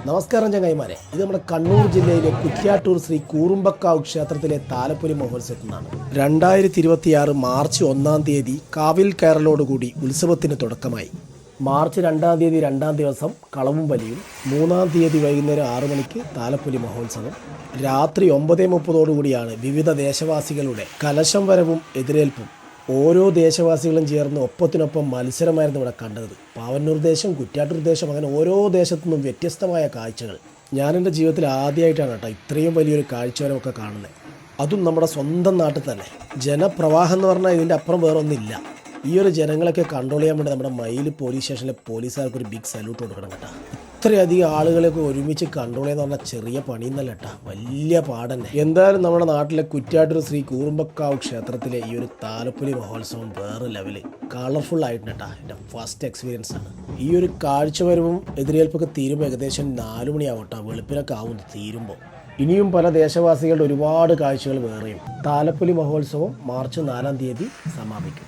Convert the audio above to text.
നമസ്കാരം ചങ്ങായിമാരെ, ഇത് നമ്മുടെ കണ്ണൂർ ജില്ലയിലെ കുറ്റ്യാട്ടൂർ ശ്രീ കൂറുമ്പക്കാവ് ക്ഷേത്രത്തിലെ താലപ്പൊലി മഹോത്സവത്തിൽ നിന്നാണ്. 2026 മാർച്ച് 1-ാം തീയതി കാവിൽ കയറലോടുകൂടി ഉത്സവത്തിന് തുടക്കമായി. മാർച്ച് 2-ാം തീയതി 2-ാം ദിവസം കളവും വലിയും, 3-ാം തീയതി വൈകുന്നേരം 6 മണിക്ക് താലപ്പൊലി മഹോത്സവം, രാത്രി 9:30 വിവിധ ദേശവാസികളുടെ കലശം വരവും എതിരേൽപ്പും. ഓരോ ദേശവാസികളും ചേർന്ന് ഒപ്പത്തിനൊപ്പം മത്സരമായിരുന്നു ഇവിടെ കണ്ടത്. പാവന്നൂർ ദേശം, കുറ്റ്യാട്ടൂർ ദേശം, അങ്ങനെ ഓരോ ദേശത്തു നിന്നും വ്യത്യസ്തമായ കാഴ്ചകൾ. ഞാൻ എൻ്റെ ജീവിതത്തിൽ ആദ്യമായിട്ടാണ് കേട്ടോ ഇത്രയും വലിയൊരു കാഴ്ചവരമൊക്കെ കാണുന്നത്. അതും നമ്മുടെ സ്വന്തം നാട്ടിൽ തന്നെ. ജനപ്രവാഹം എന്ന് പറഞ്ഞാൽ ഇതിൻ്റെ അപ്പുറം വേറെ ഒന്നുമില്ല. ഈ ഒരു ജനങ്ങളൊക്കെ കൺട്രോൾ ചെയ്യാൻ വേണ്ടി നമ്മുടെ മയിൽ പോലീസ് സ്റ്റേഷനിലെ പോലീസുകാർക്ക് ഒരു ബിഗ് സല്യൂട്ട് കൊടുക്കണം കേട്ടോ. ഇത്രയധികം ആളുകളൊക്കെ ഒരുമിച്ച് കൺട്രോൾ ചെയ്യുന്ന പറഞ്ഞാൽ ചെറിയ പണിയെന്നല്ല കേട്ടോ, വലിയ പാടന്നെ. എന്തായാലും നമ്മുടെ നാട്ടിലെ കുറ്റ്യാട്ടൂർ ശ്രീ കൂറുമ്പക്കാവ് ക്ഷേത്രത്തിലെ ഈ ഒരു താലപ്പൊലി മഹോത്സവം വേറെ ലെവല് കളർഫുൾ ആയിട്ട് കേട്ടോ. എൻ്റെ ഫസ്റ്റ് എക്സ്പീരിയൻസ് ആണ്. ഈ ഒരു കാഴ്ചവരവും എതിരേൽപ്പൊക്കെ തീരുമ്പോൾ ഏകദേശം 4 മണിയാവട്ടെ, വെളുപ്പിനൊക്കെ ആവും തീരുമ്പോൾ. ഇനിയും പല ദേശവാസികളുടെ ഒരുപാട് കാഴ്ചകൾ വേറെയും. താലപ്പൊലി മഹോത്സവം മാർച്ച് 4-ാം തീയതി സമാപിക്കും.